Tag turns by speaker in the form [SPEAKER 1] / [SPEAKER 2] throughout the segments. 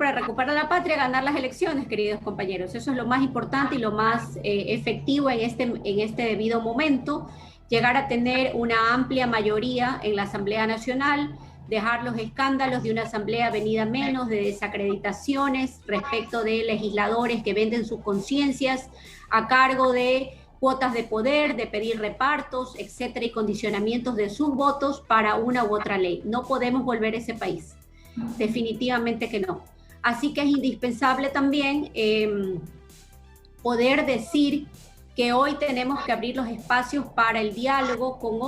[SPEAKER 1] para recuperar la patria, ganar las elecciones, queridos compañeros. Eso es lo más importante y lo más efectivo en este debido momento. Llegar a tener una amplia mayoría en la Asamblea Nacional, dejar los escándalos de una asamblea venida menos, de desacreditaciones respecto de legisladores que venden sus conciencias a cargo de cuotas de poder, de pedir repartos, etcétera, y condicionamientos de sus votos para una u otra ley. No podemos volver a ese país, definitivamente que no. Así que es indispensable también poder decir que hoy tenemos que abrir los espacios para el diálogo con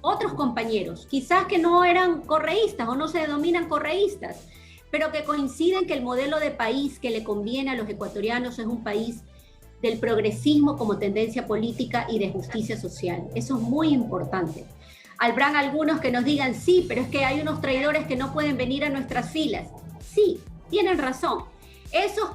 [SPEAKER 1] otros compañeros, quizás que no eran correístas o no se denominan correístas, pero que coinciden que el modelo de país que le conviene a los ecuatorianos es un país del progresismo como tendencia política y de justicia social. Eso es muy importante. Habrán algunos que nos digan, sí, pero es que hay unos traidores que no pueden venir a nuestras filas. Sí, tienen razón. Esos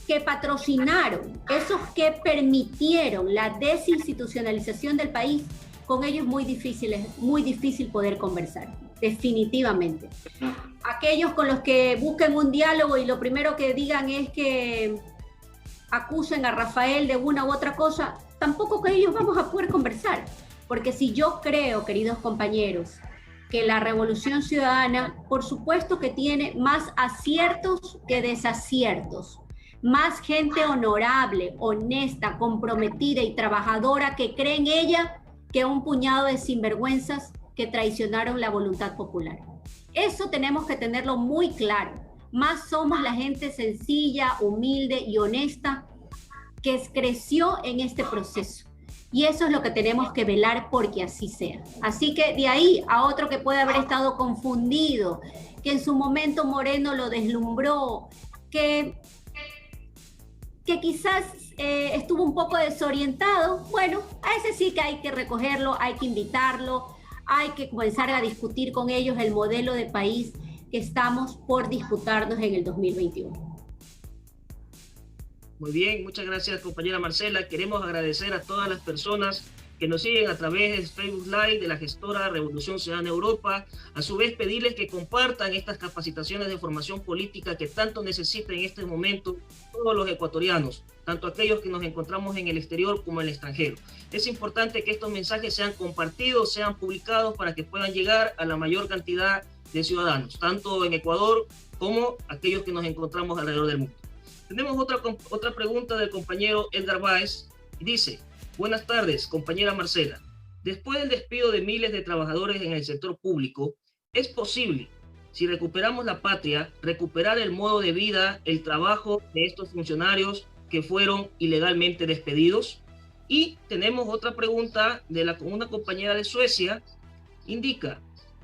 [SPEAKER 1] que patrocinaron, esos que permitieron la desinstitucionalización del país, con ellos es muy difícil poder conversar, definitivamente. Aquellos con los que busquen un diálogo y lo primero que digan es que acusen a Rafael de una u otra cosa, tampoco con ellos vamos a poder conversar, porque si yo creo, queridos compañeros, que la Revolución Ciudadana, por supuesto que tiene más aciertos que desaciertos, más gente honorable, honesta, comprometida y trabajadora que cree en ella que un puñado de sinvergüenzas que traicionaron la voluntad popular. Eso tenemos que tenerlo muy claro. Más somos la gente sencilla, humilde y honesta que creció en este proceso. Y eso es lo que tenemos que velar porque así sea. Así que de ahí a otro que puede haber estado confundido, que en su momento Moreno lo deslumbró, que quizás estuvo un poco desorientado, bueno, a ese sí que hay que recogerlo, hay que invitarlo, hay que comenzar a discutir con ellos el modelo de país que estamos por disputarnos en el 2021.
[SPEAKER 2] Muy bien, muchas gracias, compañera Marcela. Queremos agradecer a todas las personas que nos siguen a través de Facebook Live de la gestora Revolución Ciudadana Europa. A su vez, pedirles que compartan estas capacitaciones de formación política que tanto necesitan en este momento todos los ecuatorianos, tanto aquellos que nos encontramos en el exterior como en el extranjero. Es importante que estos mensajes sean compartidos, sean publicados para que puedan llegar a la mayor cantidad de ciudadanos, tanto en Ecuador como aquellos que nos encontramos alrededor del mundo. Tenemos otra pregunta del compañero Edgar Báez. Dice: buenas tardes, compañera Marcela. Después del despido de miles de trabajadores en el sector público, ¿es posible, si recuperamos la patria, recuperar el modo de vida, el trabajo de estos funcionarios que fueron ilegalmente despedidos? Y tenemos otra pregunta de una compañera de Suecia. Indica: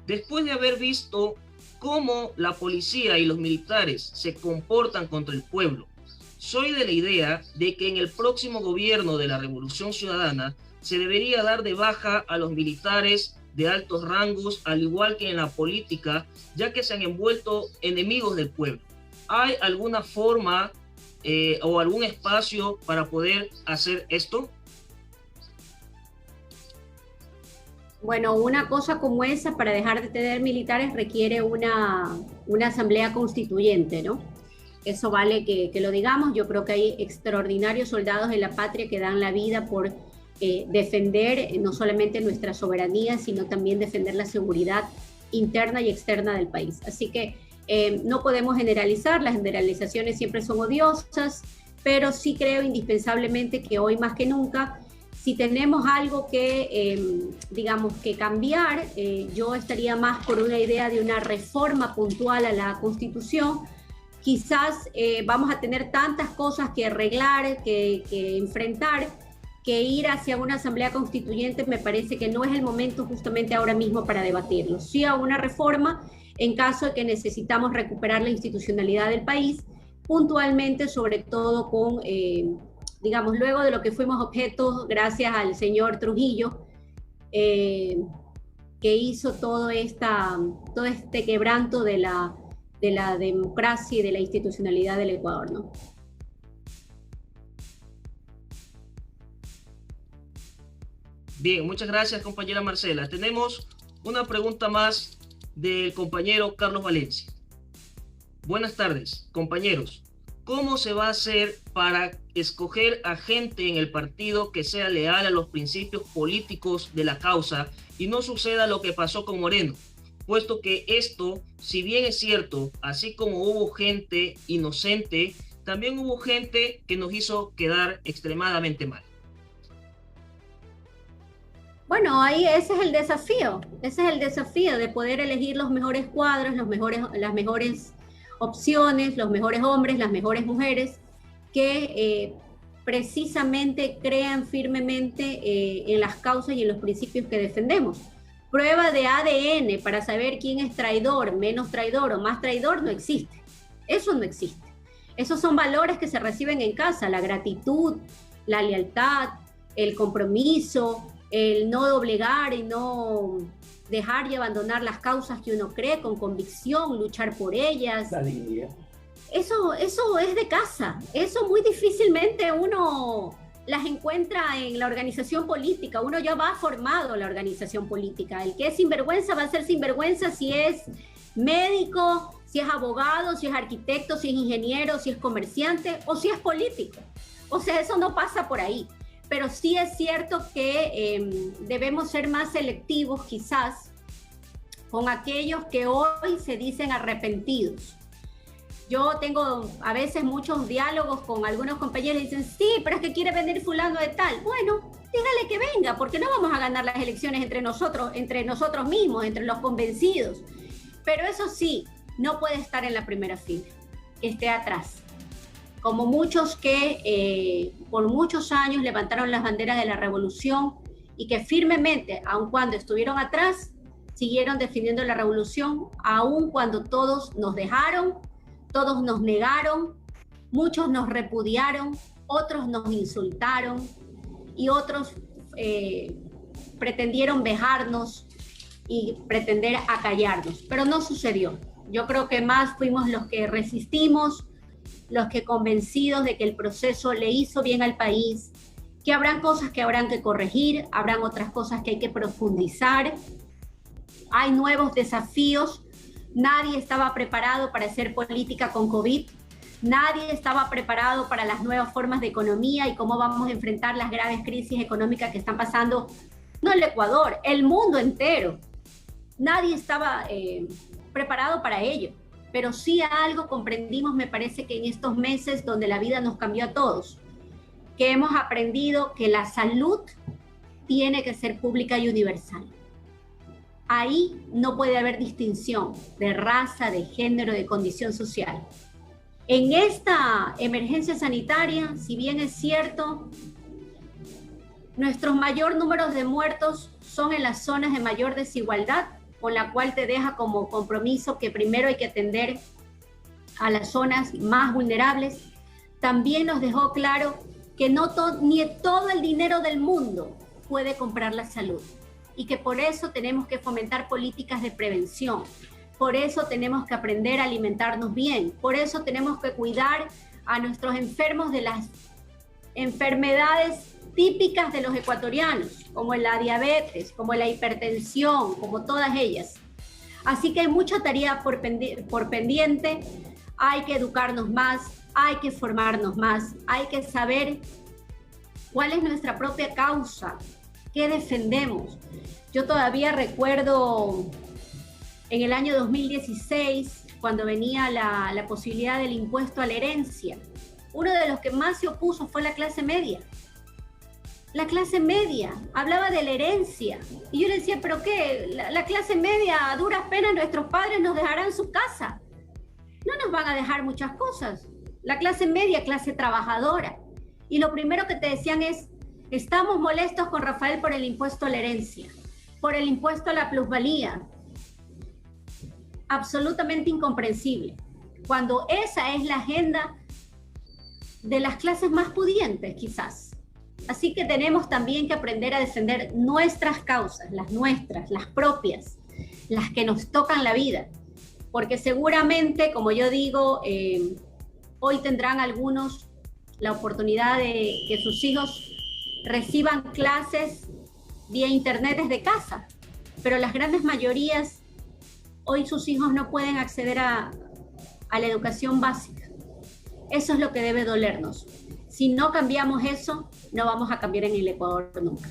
[SPEAKER 2] después de haber visto cómo la policía y los militares se comportan contra el pueblo, soy de la idea de que en el próximo gobierno de la Revolución Ciudadana se debería dar de baja a los militares de altos rangos, al igual que en la política, ya que se han envuelto enemigos del pueblo. ¿Hay alguna forma o algún espacio para poder hacer esto?
[SPEAKER 1] Bueno, una cosa como esa, para dejar de tener militares, requiere una asamblea constituyente, ¿no? Eso vale que lo digamos. Yo creo que hay extraordinarios soldados de la patria que dan la vida por defender no solamente nuestra soberanía, sino también defender la seguridad interna y externa del país. Así que no podemos generalizar, las generalizaciones siempre son odiosas, pero sí creo indispensablemente que hoy más que nunca, si tenemos algo que, digamos, que cambiar, yo estaría más por una idea de una reforma puntual a la Constitución. Quizás vamos a tener tantas cosas que arreglar, que enfrentar, que ir hacia una asamblea constituyente me parece que no es el momento justamente ahora mismo para debatirlo. Sí a una reforma en caso de que necesitamos recuperar la institucionalidad del país, puntualmente, sobre todo con, digamos, luego de lo que fuimos objeto gracias al señor Trujillo, que hizo todo este quebranto de la democracia y de la institucionalidad del Ecuador, ¿no?
[SPEAKER 2] Bien, muchas gracias, compañera Marcela. Tenemos una pregunta más del compañero Carlos Valencia. Buenas tardes, compañeros. ¿Cómo se va a hacer para escoger a gente en el partido que sea leal a los principios políticos de la causa y no suceda lo que pasó con Moreno? Puesto que esto, si bien es cierto, así como hubo gente inocente, también hubo gente que nos hizo quedar extremadamente mal.
[SPEAKER 1] Bueno, ahí ese es el desafío de poder elegir los mejores cuadros, las mejores opciones, los mejores hombres, las mejores mujeres, que precisamente crean firmemente en las causas y en los principios que defendemos. Prueba de ADN para saber quién es traidor, menos traidor o más traidor no existe. Eso no existe. Esos son valores que se reciben en casa, la gratitud, la lealtad, el compromiso, el no doblegar y no dejar y abandonar las causas que uno cree con convicción, luchar por ellas.
[SPEAKER 3] La dignidad.
[SPEAKER 1] Eso es de casa. Eso muy difícilmente uno las encuentra en la organización política. Uno ya va formado en la organización política. El que es sinvergüenza va a ser sinvergüenza si es médico, si es abogado, si es arquitecto, si es ingeniero, si es comerciante o si es político. O sea, eso no pasa por ahí. Pero sí es cierto que debemos ser más selectivos quizás con aquellos que hoy se dicen arrepentidos. Yo tengo a veces muchos diálogos con algunos compañeros y dicen, sí, pero es que quiere venir fulano de tal. Bueno, dígale que venga, porque no vamos a ganar las elecciones entre nosotros mismos, entre los convencidos. Pero eso sí, no puede estar en la primera fila, que esté atrás. Como muchos que por muchos años levantaron las banderas de la revolución y que firmemente, aun cuando estuvieron atrás, siguieron defendiendo la revolución, aun cuando todos nos dejaron, todos nos negaron, muchos nos repudiaron, otros nos insultaron y otros pretendieron vejarnos y pretender acallarnos, pero no sucedió. Yo creo que más fuimos los que resistimos, los que convencidos de que el proceso le hizo bien al país, que habrán cosas que habrán que corregir, habrán otras cosas que hay que profundizar, hay nuevos desafíos, nadie estaba preparado para hacer política con COVID, nadie estaba preparado para las nuevas formas de economía y cómo vamos a enfrentar las graves crisis económicas que están pasando, no el Ecuador, el mundo entero. Nadie estaba preparado para ello. Pero sí algo comprendimos, me parece que en estos meses donde la vida nos cambió a todos, que hemos aprendido que la salud tiene que ser pública y universal. Ahí no puede haber distinción de raza, de género, de condición social. En esta emergencia sanitaria, si bien es cierto, nuestros mayor números de muertos son en las zonas de mayor desigualdad, con la cual te deja como compromiso que primero hay que atender a las zonas más vulnerables. También nos dejó claro que ni todo el dinero del mundo puede comprar la salud y que por eso tenemos que fomentar políticas de prevención, por eso tenemos que aprender a alimentarnos bien, por eso tenemos que cuidar a nuestros enfermos de las enfermedades típicas de los ecuatorianos, como la diabetes, como la hipertensión, como todas ellas. Así que hay mucha tarea por pendiente, hay que educarnos más, hay que formarnos más, hay que saber cuál es nuestra propia causa, qué defendemos. Yo todavía recuerdo en el año 2016, cuando venía la posibilidad del impuesto a la herencia, uno de los que más se opuso fue la clase media. La clase media hablaba de la herencia y yo le decía, ¿pero qué? La clase media, a duras penas nuestros padres nos dejarán su casa. No nos van a dejar muchas cosas. La clase media, clase trabajadora. Y lo primero que te decían es, estamos molestos con Rafael por el impuesto a la herencia, por el impuesto a la plusvalía. Absolutamente incomprensible. Cuando esa es la agenda de las clases más pudientes, quizás. Así que tenemos también que aprender a defender nuestras causas, las nuestras, las propias, las que nos tocan la vida. Porque seguramente, como yo digo, hoy tendrán algunos la oportunidad de que sus hijos reciban clases vía internet desde casa. Pero las grandes mayorías hoy sus hijos no pueden acceder a la educación básica. Eso es lo que debe dolernos. Si no cambiamos eso, no vamos a cambiar en el Ecuador nunca.